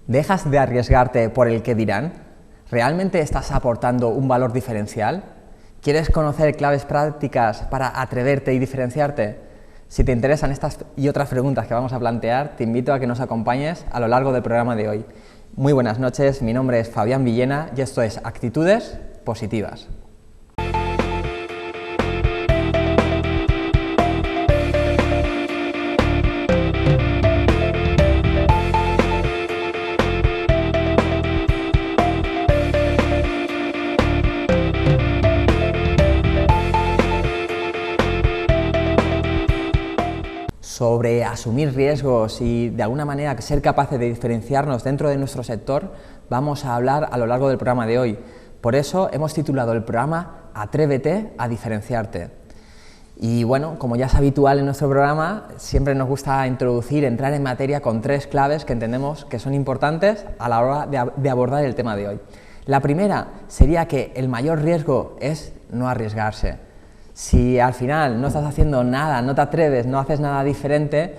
¿Dejas de arriesgarte por el qué dirán? ¿Realmente estás aportando un valor diferencial? ¿Quieres conocer claves prácticas para atreverte y diferenciarte? Si te interesan estas y otras preguntas que vamos a plantear, te invito a que nos acompañes a lo largo del programa de hoy. Muy buenas noches, mi nombre es Fabián Villena y esto es Actitudes Positivas. Sobre asumir riesgos y de alguna manera ser capaces de diferenciarnos dentro de nuestro sector, vamos a hablar a lo largo del programa de hoy. Por eso hemos titulado el programa Atrévete a diferenciarte. Y bueno, como ya es habitual en nuestro programa, siempre nos gusta entrar en materia con 3 claves que entendemos que son importantes a la hora de abordar el tema de hoy. La primera sería que el mayor riesgo es no arriesgarse. Si al final no estás haciendo nada, no te atreves, no haces nada diferente,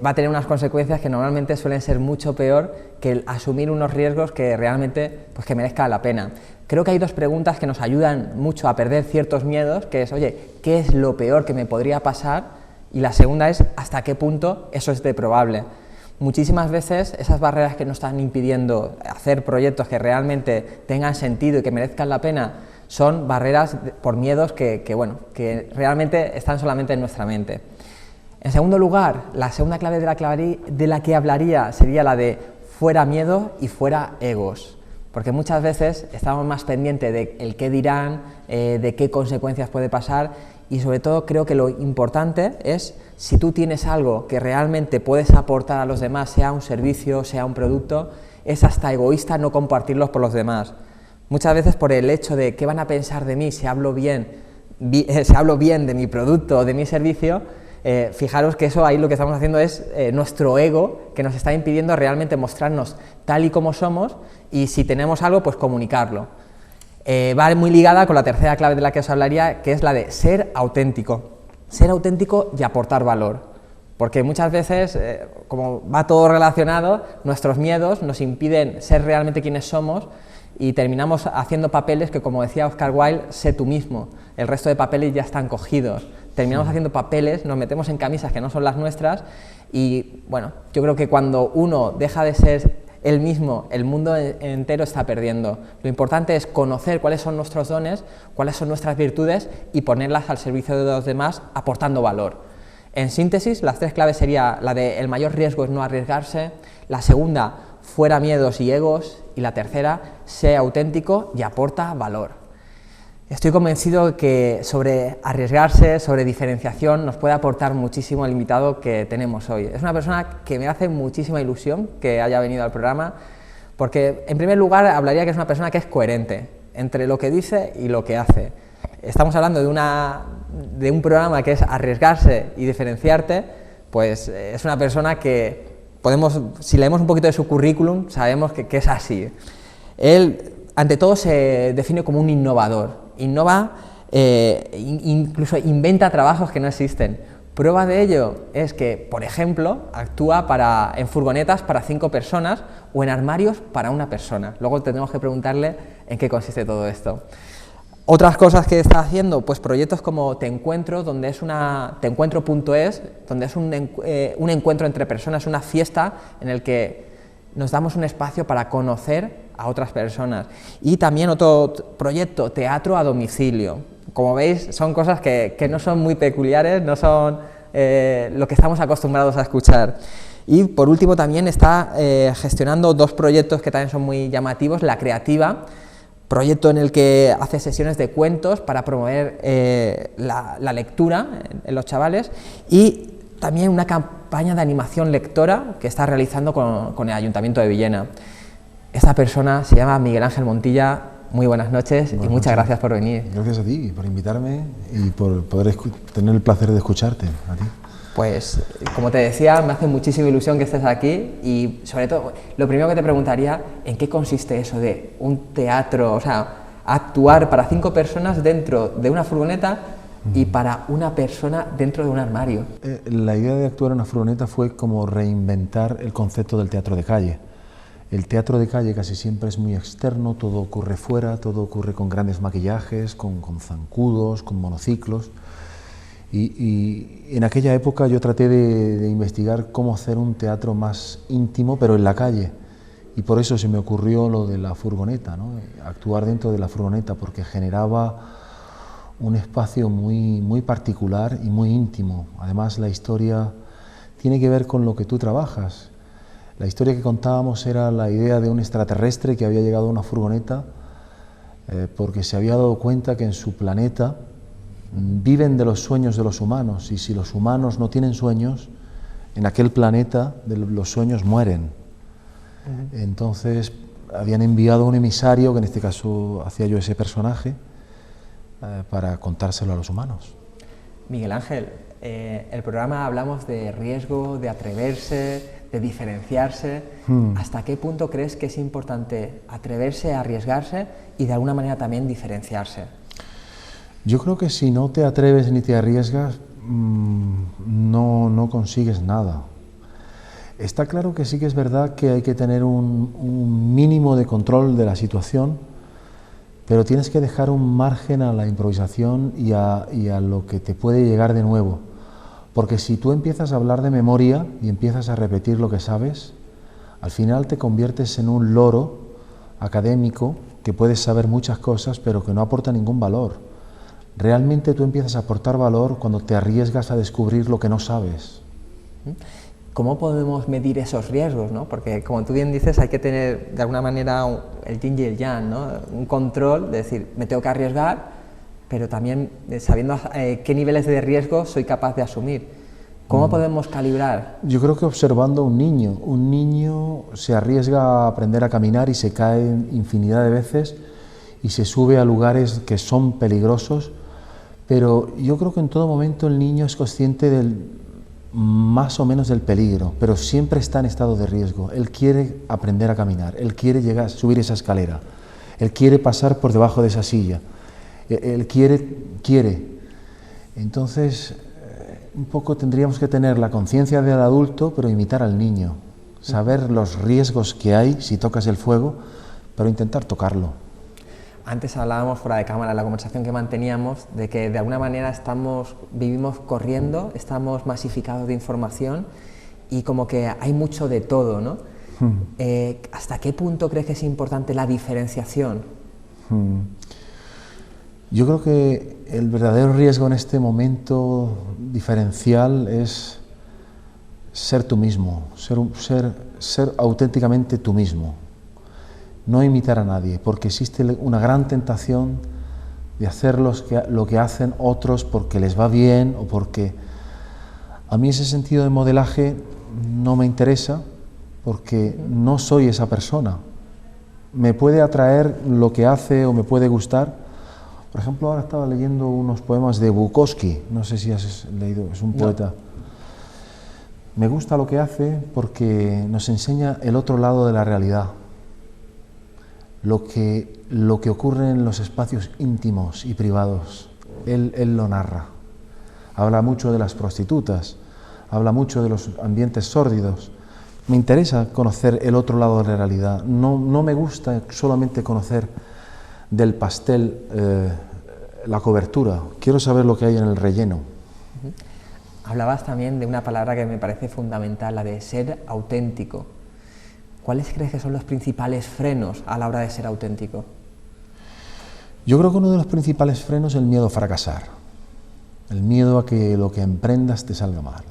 va a tener unas consecuencias que normalmente suelen ser mucho peor que el asumir unos riesgos que realmente que merezca la pena. Creo que hay 2 preguntas que nos ayudan mucho a perder ciertos miedos, que es, oye, ¿qué es lo peor que me podría pasar? Y la segunda es, ¿hasta qué punto eso es de probable? Muchísimas veces esas barreras que nos están impidiendo hacer proyectos que realmente tengan sentido y que merezcan la pena son barreras por miedos que realmente están solamente en nuestra mente. En segundo lugar, la segunda clave de la que hablaría sería la de fuera miedo y fuera egos, porque muchas veces estamos más pendientes de el qué dirán, de qué consecuencias puede pasar y sobre todo creo que lo importante es si tú tienes algo que realmente puedes aportar a los demás, sea un servicio, sea un producto, es hasta egoísta no compartirlos por los demás. Muchas veces por el hecho de qué van a pensar de mí si hablo bien de mi producto o de mi servicio, fijaros que eso ahí lo que estamos haciendo es nuestro ego que nos está impidiendo realmente mostrarnos tal y como somos y si tenemos algo pues comunicarlo. Va muy ligada con la tercera clave de la que os hablaría, que es la de ser auténtico y aportar valor. Porque muchas veces, como va todo relacionado, nuestros miedos nos impiden ser realmente quienes somos y terminamos haciendo papeles que, como decía Oscar Wilde, sé tú mismo, el resto de papeles ya están cogidos. Terminamos haciendo papeles, nos metemos en camisas que no son las nuestras y, bueno, yo creo que cuando uno deja de ser él mismo, el mundo entero está perdiendo. Lo importante es conocer cuáles son nuestros dones, cuáles son nuestras virtudes y ponerlas al servicio de los demás aportando valor. En síntesis, las 3 claves sería la de el mayor riesgo es no arriesgarse, la segunda, fuera miedos y egos, y la tercera, sé auténtico y aporta valor. Estoy convencido que sobre arriesgarse, sobre diferenciación, nos puede aportar muchísimo el invitado que tenemos hoy. Es una persona que me hace muchísima ilusión que haya venido al programa, porque en primer lugar hablaría que es una persona que es coherente entre lo que dice y lo que hace. Estamos hablando de un programa que es arriesgarse y diferenciarte, pues es una persona que si leemos un poquito de su currículum, sabemos que es así. Él, ante todo, se define como un innovador. Innova, incluso inventa trabajos que no existen. Prueba de ello es que, por ejemplo, actúa en furgonetas para 5 personas o en armarios para 1 persona. Luego tendremos que preguntarle en qué consiste todo esto. Otras cosas que está haciendo, pues proyectos como Te Encuentro, Teencuentro.es, donde es un encuentro entre personas, una fiesta en el que nos damos un espacio para conocer a otras personas. Y también otro proyecto, Teatro a Domicilio. Como veis, son cosas que no son muy peculiares, no son lo que estamos acostumbrados a escuchar. Y por último también está gestionando 2 proyectos que también son muy llamativos, La Creativa, proyecto en el que hace sesiones de cuentos para promover la lectura en los chavales y también una campaña de animación lectora que está realizando con el Ayuntamiento de Villena. Esta persona se llama Miguel Ángel Montilla. Muy buenas noches y muchas gracias por venir. Gracias a ti por invitarme y por poder tener el placer de escucharte, a ti. Pues, como te decía, me hace muchísima ilusión que estés aquí y, sobre todo, lo primero que te preguntaría, ¿en qué consiste eso de un teatro, o sea, actuar para 5 personas dentro de una furgoneta y para 1 persona dentro de un armario? La idea de actuar en una furgoneta fue como reinventar el concepto del teatro de calle. El teatro de calle casi siempre es muy externo, todo ocurre fuera, todo ocurre con grandes maquillajes, con zancudos, con monociclos. Y en aquella época yo traté de investigar cómo hacer un teatro más íntimo, pero en la calle. Y por eso se me ocurrió lo de la furgoneta, ¿no? Actuar dentro de la furgoneta, porque generaba un espacio muy particular y muy íntimo. Además, la historia tiene que ver con lo que tú trabajas. La historia que contábamos era la idea de un extraterrestre que había llegado a una furgoneta porque se había dado cuenta que en su planeta viven de los sueños de los humanos, y si los humanos no tienen sueños, en aquel planeta los sueños mueren. Entonces habían enviado un emisario, que en este caso hacía yo ese personaje, para contárselo a los humanos. Miguel Ángel, el programa hablamos de riesgo, de atreverse, de diferenciarse. ¿Hasta qué punto crees que es importante atreverse a arriesgarse y de alguna manera también diferenciarse? Yo creo que si no te atreves ni te arriesgas, no consigues nada. Está claro que sí que es verdad que hay que tener un mínimo de control de la situación, pero tienes que dejar un margen a la improvisación y a lo que te puede llegar de nuevo. Porque si tú empiezas a hablar de memoria y empiezas a repetir lo que sabes, al final te conviertes en un loro académico que puedes saber muchas cosas, pero que no aporta ningún valor. Realmente tú empiezas a aportar valor cuando te arriesgas a descubrir lo que no sabes. ¿Cómo podemos medir esos riesgos, ¿no? Porque, como tú bien dices, hay que tener de alguna manera el yin y el yang, ¿no? Un control, de decir, me tengo que arriesgar, pero también sabiendo qué niveles de riesgo soy capaz de asumir. ¿Cómo podemos calibrar? Yo creo que observando a un niño se arriesga a aprender a caminar y se cae infinidad de veces y se sube a lugares que son peligrosos, pero yo creo que en todo momento el niño es consciente más o menos del peligro, pero siempre está en estado de riesgo. Él quiere aprender a caminar, él quiere subir esa escalera, él quiere pasar por debajo de esa silla, él quiere. Entonces, un poco tendríamos que tener la conciencia del adulto, pero imitar al niño, saber los riesgos que hay si tocas el fuego, pero intentar tocarlo. Antes hablábamos fuera de cámara, en la conversación que manteníamos, de que de alguna manera vivimos corriendo, estamos masificados de información y como que hay mucho de todo, ¿no? ¿Hasta qué punto crees que es importante la diferenciación? Yo creo que el verdadero riesgo en este momento diferencial es ser tú mismo, ser auténticamente tú mismo. No imitar a nadie, porque existe una gran tentación de hacer lo que hacen otros porque les va bien o porque... A mí ese sentido de modelaje no me interesa porque no soy esa persona. Me puede atraer lo que hace o me puede gustar. Por ejemplo, ahora estaba leyendo unos poemas de Bukowski, no sé si has leído, es un poeta. Me gusta lo que hace porque nos enseña el otro lado de la realidad. Lo que ocurre en los espacios íntimos y privados, él lo narra. Habla mucho de las prostitutas, habla mucho de los ambientes sórdidos. Me interesa conocer el otro lado de la realidad. No me gusta solamente conocer del pastel la cobertura. Quiero saber lo que hay en el relleno. Hablabas también de una palabra que me parece fundamental, la de ser auténtico. ¿Cuáles crees que son los principales frenos a la hora de ser auténtico? Yo creo que uno de los principales frenos es el miedo a fracasar, el miedo a que lo que emprendas te salga mal.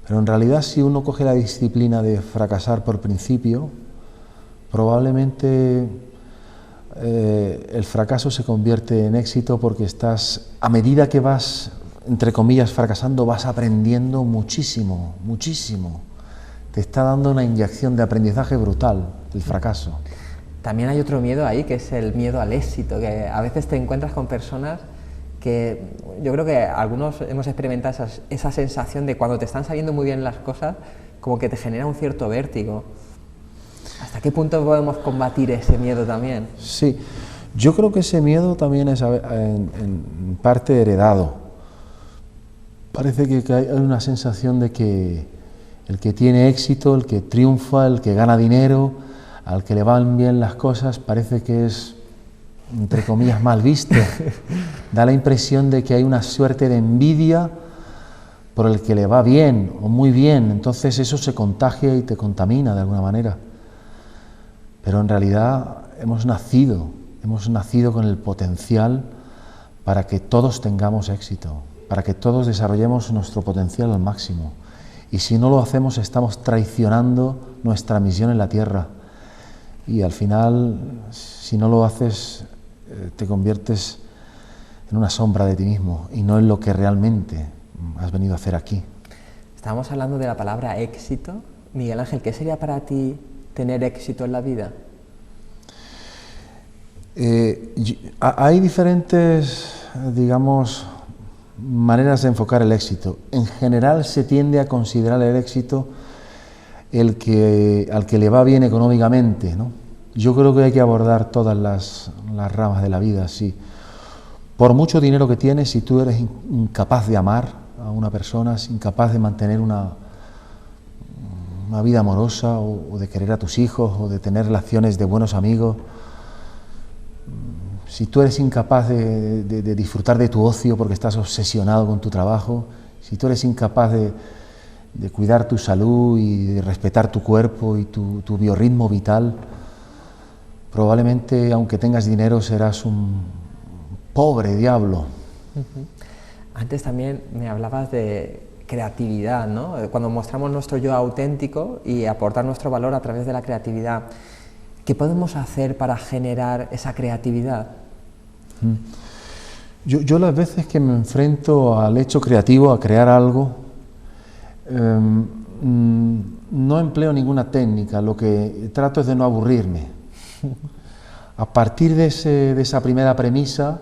Pero en realidad, si uno coge la disciplina de fracasar por principio, probablemente el fracaso se convierte en éxito porque a medida que vas, entre comillas, fracasando, vas aprendiendo muchísimo, muchísimo. Te está dando una inyección de aprendizaje brutal, el fracaso. También hay otro miedo ahí, que es el miedo al éxito, que a veces te encuentras con personas que yo creo que algunos hemos experimentado esa sensación de cuando te están saliendo muy bien las cosas, como que te genera un cierto vértigo. ¿Hasta qué punto podemos combatir ese miedo también? Sí, yo creo que ese miedo también es en parte heredado. Parece que hay una sensación de que el que tiene éxito, el que triunfa, el que gana dinero, al que le van bien las cosas parece que es, entre comillas, mal visto. Da la impresión de que hay una suerte de envidia por el que le va bien o muy bien, entonces eso se contagia y te contamina de alguna manera. Pero en realidad hemos nacido con el potencial para que todos tengamos éxito, para que todos desarrollemos nuestro potencial al máximo. Y si no lo hacemos, estamos traicionando nuestra misión en la Tierra. Y al final, si no lo haces, te conviertes en una sombra de ti mismo y no en lo que realmente has venido a hacer aquí. Estábamos hablando de la palabra éxito. Miguel Ángel, ¿qué sería para ti tener éxito en la vida? Hay diferentes, digamos, maneras de enfocar el éxito. En general se tiende a considerar el éxito al que le va bien económicamente, ¿no? Yo creo que hay que abordar todas las ramas de la vida. Sí. Por mucho dinero que tienes, si tú eres incapaz de amar a una persona, incapaz de mantener una vida amorosa o de querer a tus hijos o de tener relaciones de buenos amigos, si tú eres incapaz de disfrutar de tu ocio porque estás obsesionado con tu trabajo, si tú eres incapaz de cuidar tu salud y de respetar tu cuerpo y tu biorritmo vital, probablemente, aunque tengas dinero, serás un pobre diablo. Antes también me hablabas de creatividad, ¿no? Cuando mostramos nuestro yo auténtico y aportar nuestro valor a través de la creatividad, ¿qué podemos hacer para generar esa creatividad? Yo las veces que me enfrento al hecho creativo, a crear algo, no empleo ninguna técnica, lo que trato es de no aburrirme. A partir de esa primera premisa,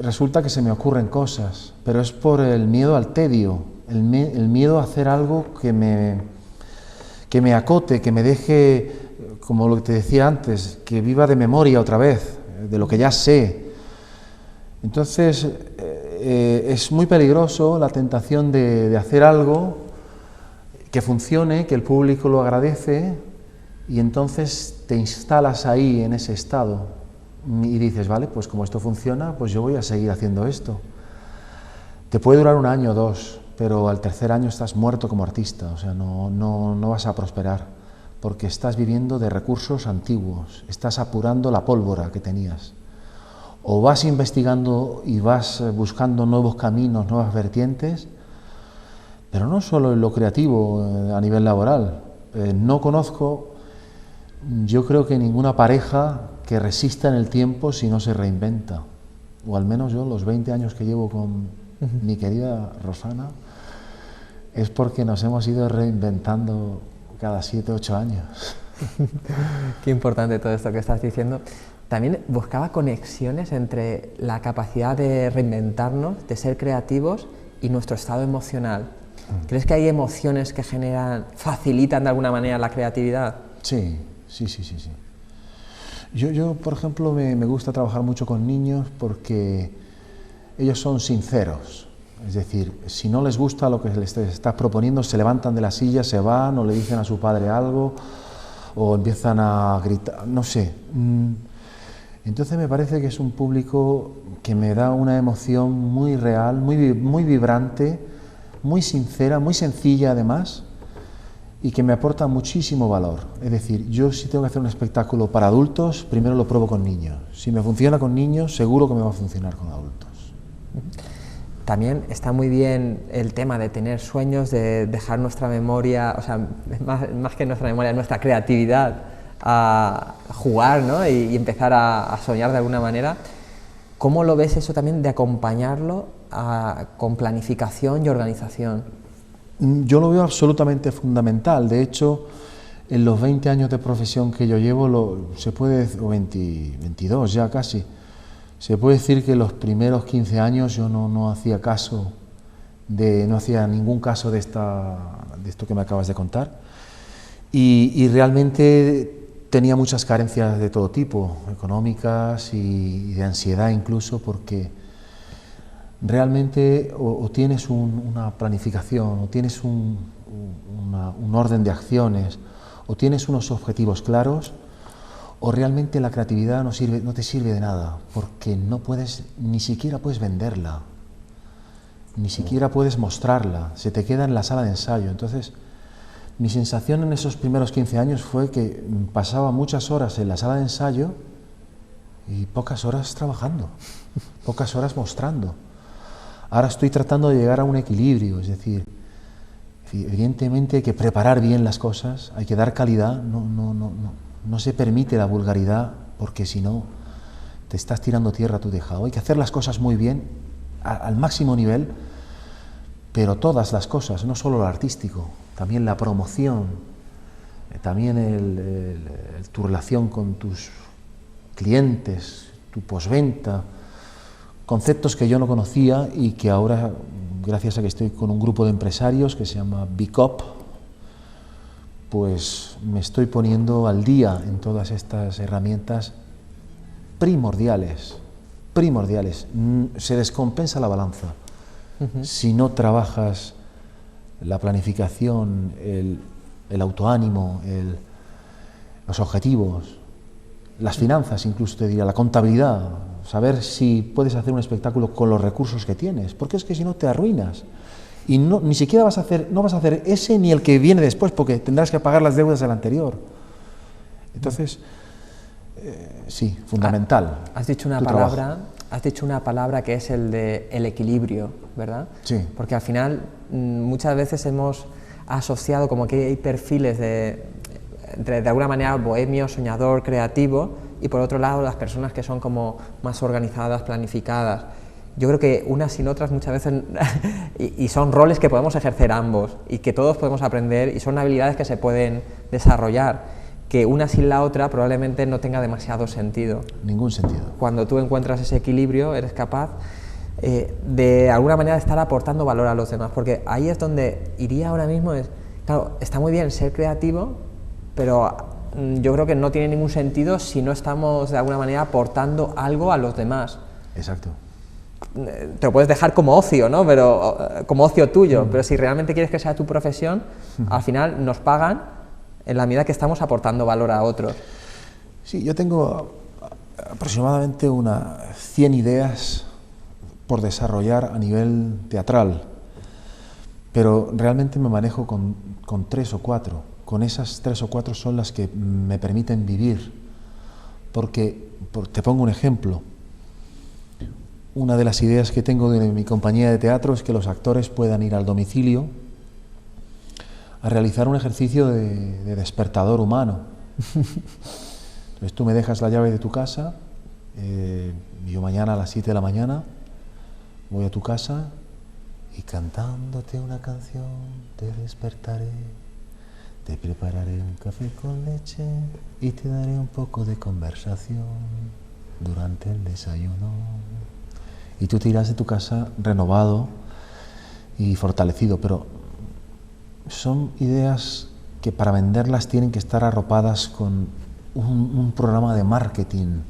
resulta que se me ocurren cosas, pero es por el miedo al tedio, el miedo a hacer algo que me acote, que me deje, como lo que te decía antes, que viva de memoria otra vez, de lo que ya sé. Entonces, es muy peligroso la tentación de hacer algo que funcione, que el público lo agradece, y entonces te instalas ahí en ese estado y dices, vale, pues como esto funciona, pues yo voy a seguir haciendo esto. Te puede durar 1 año o 2, pero al tercer año estás muerto como artista, o sea, no vas a prosperar, porque estás viviendo de recursos antiguos, estás apurando la pólvora que tenías. O vas investigando y vas buscando nuevos caminos, nuevas vertientes, pero no solo en lo creativo, a nivel laboral. No conozco, yo creo que ninguna pareja que resista en el tiempo si no se reinventa. O al menos yo, los 20 años que llevo con mi querida Rosana, es porque nos hemos ido reinventando cada 7 o 8 años. Qué importante todo esto que estás diciendo. También buscaba conexiones entre la capacidad de reinventarnos, de ser creativos y nuestro estado emocional. ¿Crees que hay emociones que facilitan de alguna manera la creatividad? Sí. Yo, por ejemplo, me gusta trabajar mucho con niños porque ellos son sinceros. Es decir, si no les gusta lo que les estás proponiendo, se levantan de la silla, se van o le dicen a su padre algo o empiezan a gritar, no sé. Entonces me parece que es un público que me da una emoción muy real, muy vibrante, muy sincera, muy sencilla además, y que me aporta muchísimo valor. Es decir, yo si tengo que hacer un espectáculo para adultos, primero lo pruebo con niños. Si me funciona con niños, seguro que me va a funcionar con adultos. También está muy bien el tema de tener sueños, de dejar nuestra memoria, o sea, más que nuestra memoria, nuestra creatividad, a jugar, ¿no? y empezar a soñar de alguna manera. ¿Cómo lo ves eso también de acompañarlo con planificación y organización? Yo lo veo absolutamente fundamental. De hecho, en los 20 años de profesión que yo llevo, o 22 ya casi, se puede decir que los primeros 15 años yo no hacía ningún caso de esto que me acabas de contar, y realmente tenía muchas carencias de todo tipo, económicas y de ansiedad incluso, porque realmente o tienes una planificación, o tienes un orden de acciones, o tienes unos objetivos claros, o realmente la creatividad no te sirve de nada, porque ni siquiera puedes venderla, ni siquiera puedes mostrarla, se te queda en la sala de ensayo. Entonces, mi sensación en esos primeros 15 años fue que pasaba muchas horas en la sala de ensayo y pocas horas trabajando, pocas horas mostrando. Ahora estoy tratando de llegar a un equilibrio, es decir, evidentemente hay que preparar bien las cosas, hay que dar calidad, no se permite la vulgaridad, porque si no te estás tirando tierra a tu tejado. Hay que hacer las cosas muy bien, al máximo nivel, pero todas las cosas, no solo lo artístico, también la promoción, también tu relación con tus clientes, tu postventa, conceptos que yo no conocía y que ahora, gracias a que estoy con un grupo de empresarios que se llama BICOP, pues me estoy poniendo al día en todas estas herramientas primordiales. Se descompensa la balanza. Si no trabajas la planificación, el autoánimo, los objetivos, las finanzas, incluso te diría, la contabilidad, saber si puedes hacer un espectáculo con los recursos que tienes, porque es que si no te arruinas. Y ni siquiera vas a hacer ese ni el que viene después, porque tendrás que pagar las deudas del anterior. Entonces, sí, fundamental. Has dicho una palabra que es el equilibrio, ¿verdad? Sí. Porque al final muchas veces hemos asociado como que hay perfiles de alguna manera bohemio, soñador, creativo, y por otro lado las personas que son como más organizadas, planificadas. Yo creo que unas sin otras muchas veces, y son roles que podemos ejercer ambos, y que todos podemos aprender, y son habilidades que se pueden desarrollar, que una sin la otra probablemente no tenga demasiado sentido. Ningún sentido. Cuando tú encuentras ese equilibrio, eres capaz de alguna manera de estar aportando valor a los demás, porque ahí es donde iría ahora mismo, claro, está muy bien ser creativo, pero yo creo que no tiene ningún sentido si no estamos de alguna manera aportando algo a los demás. Exacto. Te lo puedes dejar como ocio, ¿no? Pero como ocio tuyo, pero si realmente quieres que sea tu profesión, al final nos pagan en la medida que estamos aportando valor a otros. Sí, yo tengo aproximadamente 100 ideas por desarrollar a nivel teatral, pero realmente me manejo con 3 o 4. Con esas 3 o 4 son las que me permiten vivir, porque te pongo un ejemplo. Una de las ideas que tengo de mi compañía de teatro es que los actores puedan ir al domicilio a realizar un ejercicio de despertador humano. Entonces tú me dejas la llave de tu casa, yo mañana a las 7 de la mañana voy a tu casa y cantándote una canción te despertaré, te prepararé un café con leche y te daré un poco de conversación durante el desayuno. Y tú te irás de tu casa renovado y fortalecido, pero son ideas que para venderlas tienen que estar arropadas con un programa de marketing,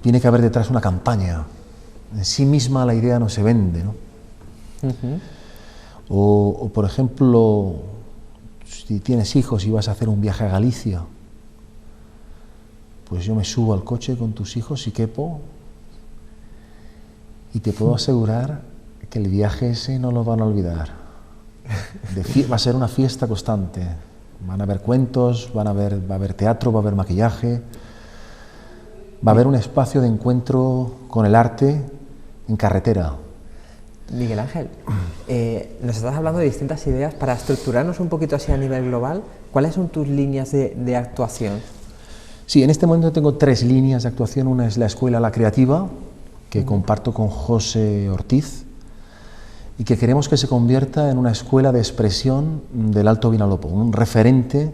tiene que haber detrás una campaña. En sí misma la idea no se vende, ¿no? O por ejemplo, si tienes hijos y vas a hacer un viaje a Galicia, pues yo me subo al coche con tus hijos y quepo, y te puedo asegurar que el viaje ese no lo van a olvidar. Va a ser una fiesta constante. Van a haber cuentos, va a haber teatro, va a haber maquillaje, va a haber un espacio de encuentro con el arte en carretera. Miguel Ángel, nos estás hablando de distintas ideas. Para estructurarnos un poquito así a nivel global, ¿cuáles son tus líneas de actuación? Sí, en este momento tengo 3 líneas de actuación. Una es la Escuela La Creativa, que comparto con José Ortiz, y que queremos que se convierta en una escuela de expresión del Alto Vinalopó, un referente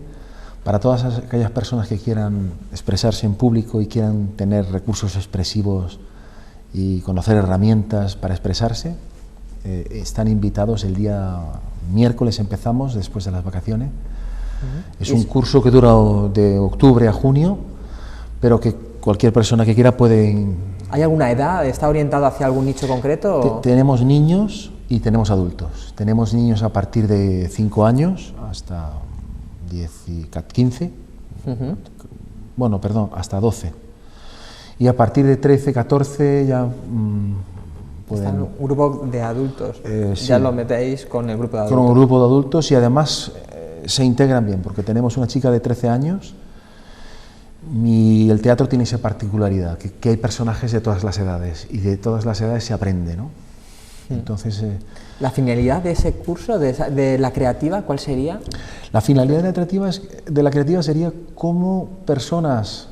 para todas aquellas personas que quieran expresarse en público y quieran tener recursos expresivos y conocer herramientas para expresarse. Están invitados. El día miércoles empezamos, después de las vacaciones. Es un curso que dura de octubre a junio, pero que cualquier persona que quiera puede... ¿Hay alguna edad? ¿Está orientado hacia algún nicho concreto? Tenemos niños y tenemos adultos. Tenemos niños a partir de 5 años hasta 15, bueno, perdón, hasta 12. Y a partir de 13, 14 ya Está en un grupo de adultos, sí. ya lo metéis con el grupo de adultos. Con un grupo de adultos y además se integran bien, porque tenemos una chica de 13 años y el teatro tiene esa particularidad, que hay personajes de todas las edades y de todas las edades se aprende, ¿no? Entonces... ¿La finalidad de ese curso, de la creativa, cuál sería? La finalidad de la creativa sería cómo personas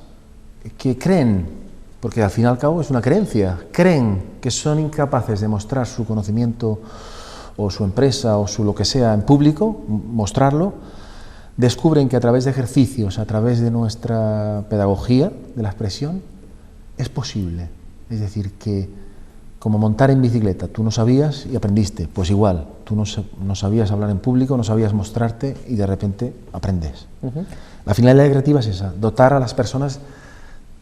que creen, porque al fin y al cabo es una creencia, creen que son incapaces de mostrar su conocimiento o su empresa o su lo que sea en público, mostrarlo, descubren que a través de ejercicios, a través de nuestra pedagogía de la expresión, es posible. Es decir, que como montar en bicicleta, tú no sabías y aprendiste, pues igual, tú no sabías hablar en público, no sabías mostrarte y de repente aprendes. La finalidad creativa es esa, dotar a las personas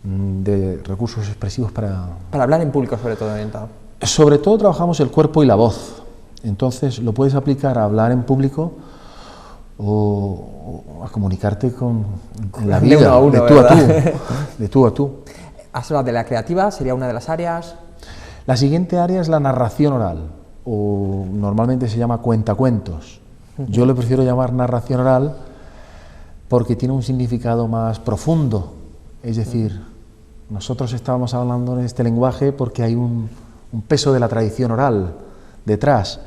de recursos expresivos para hablar en público, sobre todo orientado. Sobre todo trabajamos el cuerpo y la voz, entonces lo puedes aplicar a hablar en público o a comunicarte en la vida, de uno a uno, de tú a tú. Has hablado de la creativa, sería una de las áreas. La siguiente área es la narración oral, o normalmente se llama cuentacuentos. Yo le prefiero llamar narración oral porque tiene un significado más profundo, es decir, nosotros estábamos hablando en este lenguaje porque hay un peso de la tradición oral detrás,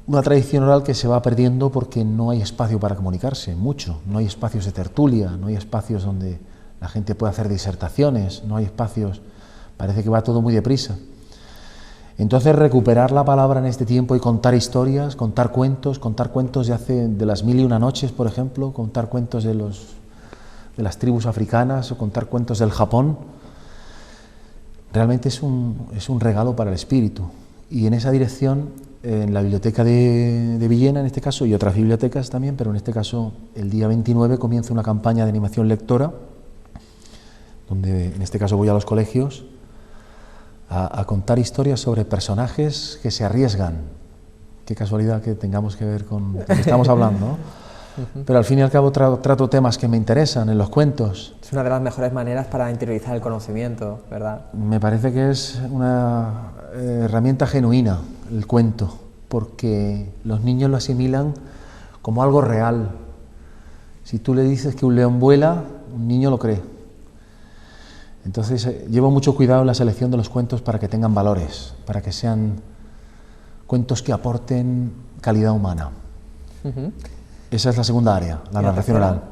una tradición oral que se va perdiendo porque no hay espacio para comunicarse, mucho, no hay espacios de tertulia, no hay espacios donde la gente pueda hacer disertaciones, no hay espacios, parece que va todo muy deprisa. Entonces recuperar la palabra en este tiempo y contar historias, contar cuentos de las 1001 noches, por ejemplo, contar cuentos de las tribus africanas o contar cuentos del Japón, realmente es un regalo para el espíritu. Y en esa dirección, en la biblioteca de Villena, en este caso, y otras bibliotecas también, pero en este caso el día 29 comienza una campaña de animación lectora, donde en este caso voy a los colegios a contar historias sobre personajes que se arriesgan. Qué casualidad que tengamos que ver con lo que estamos hablando, ¿no? Pero al fin y al cabo trato temas que me interesan en los cuentos. Es una de las mejores maneras para interiorizar el conocimiento, ¿verdad? Me parece que es una herramienta genuina el cuento, porque los niños lo asimilan como algo real. Si tú le dices que un león vuela, un niño lo cree. Entonces llevo mucho cuidado en la selección de los cuentos para que tengan valores, para que sean cuentos que aporten calidad humana. Esa es la segunda área, la narración oral.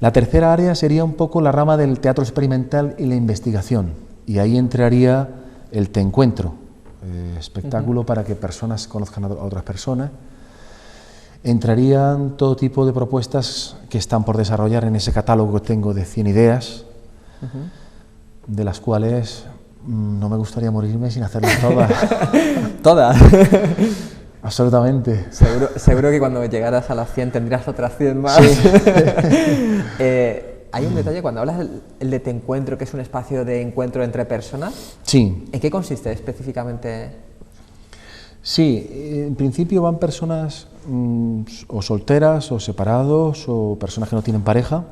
La tercera área sería un poco la rama del teatro experimental y la investigación, y ahí entraría el Te Encuentro, espectáculo para que personas conozcan a otras personas. Entrarían todo tipo de propuestas que están por desarrollar en ese catálogo que tengo de 100 ideas, de las cuales no me gustaría morirme sin hacerlas todas. ¿Todas? Absolutamente. Seguro que cuando llegaras a las 100 tendrías otras 100 más. Sí. Hay un detalle cuando hablas el de Te Encuentro, que es un espacio de encuentro entre personas. Sí. ¿En qué consiste específicamente? Sí, en principio van personas o solteras o separados o personas que no tienen pareja.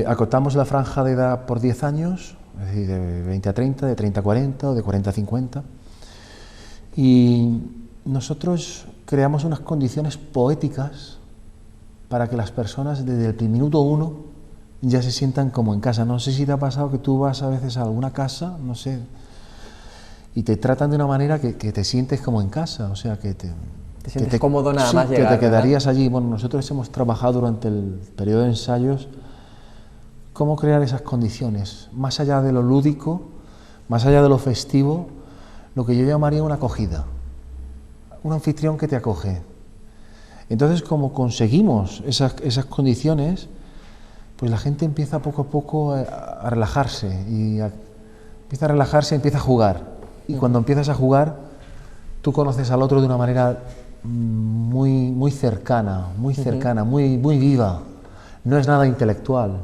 Acotamos la franja de edad por 10 años, es decir, de 20 a 30, de 30 a 40 o de 40 a 50. Y nosotros creamos unas condiciones poéticas para que las personas desde el minuto 1 ya se sientan como en casa. No sé si te ha pasado que tú vas a veces a alguna casa, no sé, y te tratan de una manera que te sientes como en casa, o sea, que te sientes cómodo nada más llegar, que te quedarías ¿verdad? allí. Bueno, nosotros hemos trabajado durante el periodo de ensayos cómo crear esas condiciones, más allá de lo lúdico, más allá de lo festivo, lo que yo llamaría una acogida, un anfitrión que te acoge. Entonces, como conseguimos esas condiciones, pues la gente empieza poco a poco a relajarse, empieza a relajarse, empieza a jugar. Y cuando empiezas a jugar, tú conoces al otro de una manera muy cercana, muy viva. No es nada intelectual.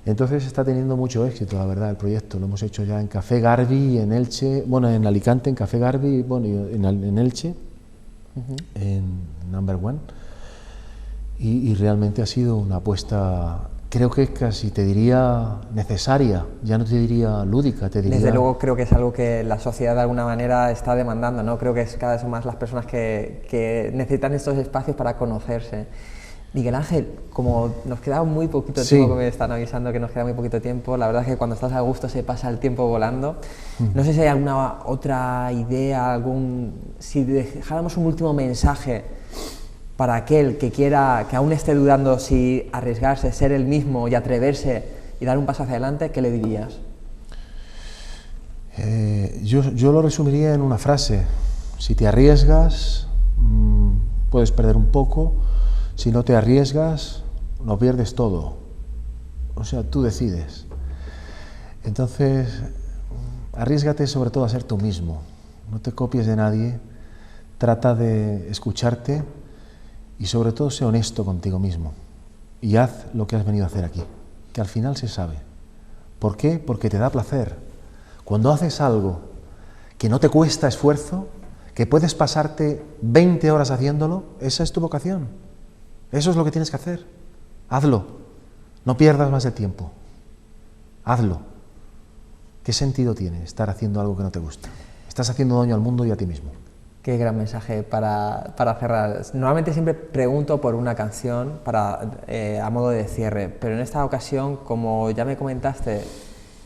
Entonces está teniendo mucho éxito, la verdad, el proyecto. Lo hemos hecho ya en Café Garbi, en Elche, bueno, en Alicante, en Café Garbi, bueno, en Elche, en Number One. Y realmente ha sido una apuesta, creo que casi te diría necesaria, ya no te diría lúdica, te diría... Desde luego creo que es algo que la sociedad de alguna manera está demandando, ¿no? Creo que es cada vez más las personas que necesitan estos espacios para conocerse. Miguel Ángel, como nos queda muy poquito tiempo, que me están avisando que nos queda muy poquito tiempo, la verdad es que cuando estás a gusto se pasa el tiempo volando. No sé si hay alguna otra idea, si dejáramos un último mensaje para aquel que quiera, que aún esté dudando si arriesgarse, ser el mismo y atreverse y dar un paso hacia adelante, ¿qué le dirías? Yo lo resumiría en una frase: si te arriesgas, puedes perder un poco. Si no te arriesgas, lo pierdes todo. O sea, tú decides. Entonces, arriésgate sobre todo a ser tú mismo. No te copies de nadie. Trata de escucharte y sobre todo sé honesto contigo mismo. Y haz lo que has venido a hacer aquí, que al final se sabe. ¿Por qué? Porque te da placer. Cuando haces algo que no te cuesta esfuerzo, que puedes pasarte 20 horas haciéndolo, esa es tu vocación. Eso es lo que tienes que hacer. Hazlo. No pierdas más el tiempo. Hazlo. ¿Qué sentido tiene estar haciendo algo que no te gusta? Estás haciendo daño al mundo y a ti mismo. Qué gran mensaje para cerrar. Normalmente siempre pregunto por una canción a modo de cierre, pero en esta ocasión, como ya me comentaste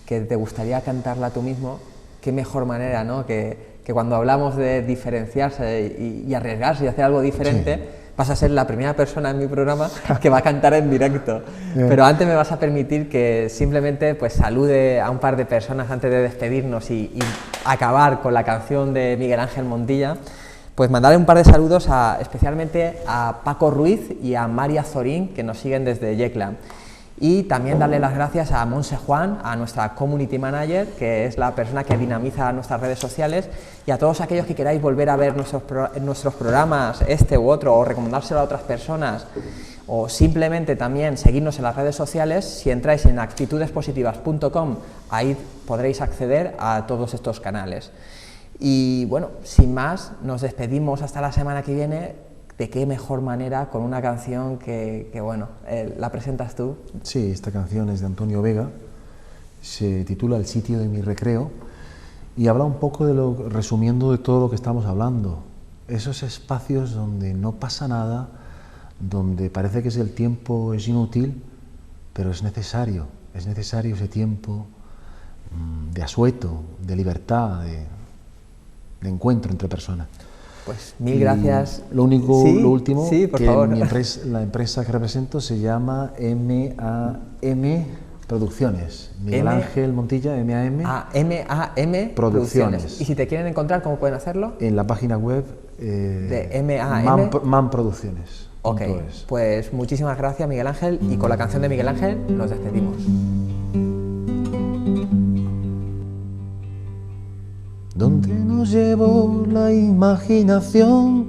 que te gustaría cantarla tú mismo, qué mejor manera, ¿no? Que cuando hablamos de diferenciarse y arriesgarse y hacer algo diferente, sí, vas a ser la primera persona en mi programa que va a cantar en directo. Pero antes me vas a permitir que simplemente pues salude a un par de personas antes de despedirnos y acabar con la canción de Miguel Ángel Montilla. Pues mandarle un par de saludos especialmente a Paco Ruiz y a María Zorín, que nos siguen desde Yecla. Y también darle las gracias a Monse Juan, a nuestra Community Manager, que es la persona que dinamiza nuestras redes sociales, y a todos aquellos que queráis volver a ver nuestros programas, este u otro, o recomendárselo a otras personas, o simplemente también seguirnos en las redes sociales. Si entráis en actitudespositivas.com, ahí podréis acceder a todos estos canales. Y bueno, sin más, nos despedimos hasta la semana que viene. ¿De qué mejor manera con una canción que bueno, la presentas tú? Sí, esta canción es de Antonio Vega, se titula El sitio de mi recreo y habla un poco resumiendo de todo lo que estamos hablando. Esos espacios donde no pasa nada, donde parece que el tiempo es inútil, pero es necesario ese tiempo de asueto, de libertad, de encuentro entre personas. Pues mil gracias. Lo último, sí, por que favor. La empresa que represento se llama MAM Producciones. Miguel Ángel Montilla, MAM. MAM Producciones. Y si te quieren encontrar, ¿cómo pueden hacerlo? En la página web de MAM Producciones. Ok, pues muchísimas gracias, Miguel Ángel, y con la canción de Miguel Ángel nos despedimos. Donde nos llevó la imaginación,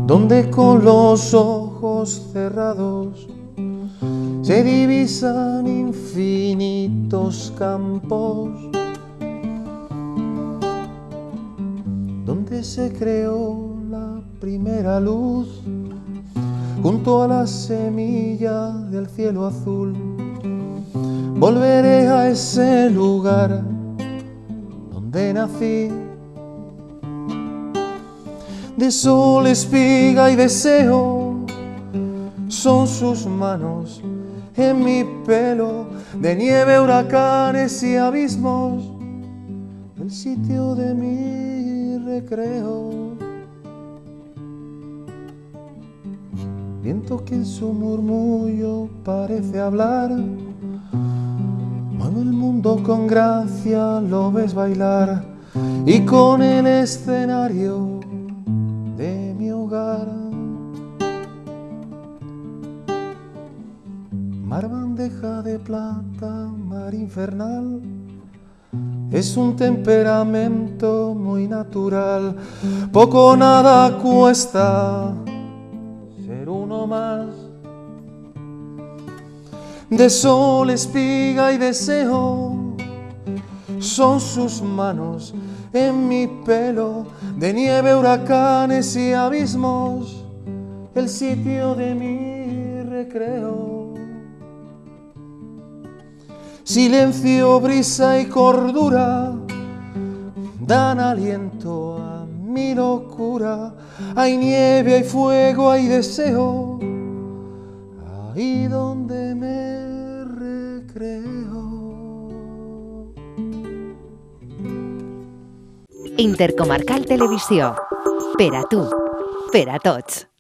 donde con los ojos cerrados se divisan infinitos campos, donde se creó la primera luz junto a la semilla del cielo azul. Volveré a ese lugar donde nací, de sol, espiga y deseo son sus manos en mi pelo, de nieve, huracanes y abismos, el sitio de mi recreo. Viento que en su murmullo parece hablar, mueve el mundo con gracia, lo ves bailar, y con el escenario de mi hogar. Mar bandeja de plata, mar infernal, es un temperamento muy natural. Poco o nada cuesta ser uno más. de sol, espiga y deseo. Son sus manos en mi pelo, de nieve, huracanes y abismos, el sitio de mi recreo. Silencio, brisa y cordura dan aliento a mi locura. Hay nieve, hay fuego, hay deseo, ahí donde me recreo. Intercomarcal Televisió. Per a tu, per a tots.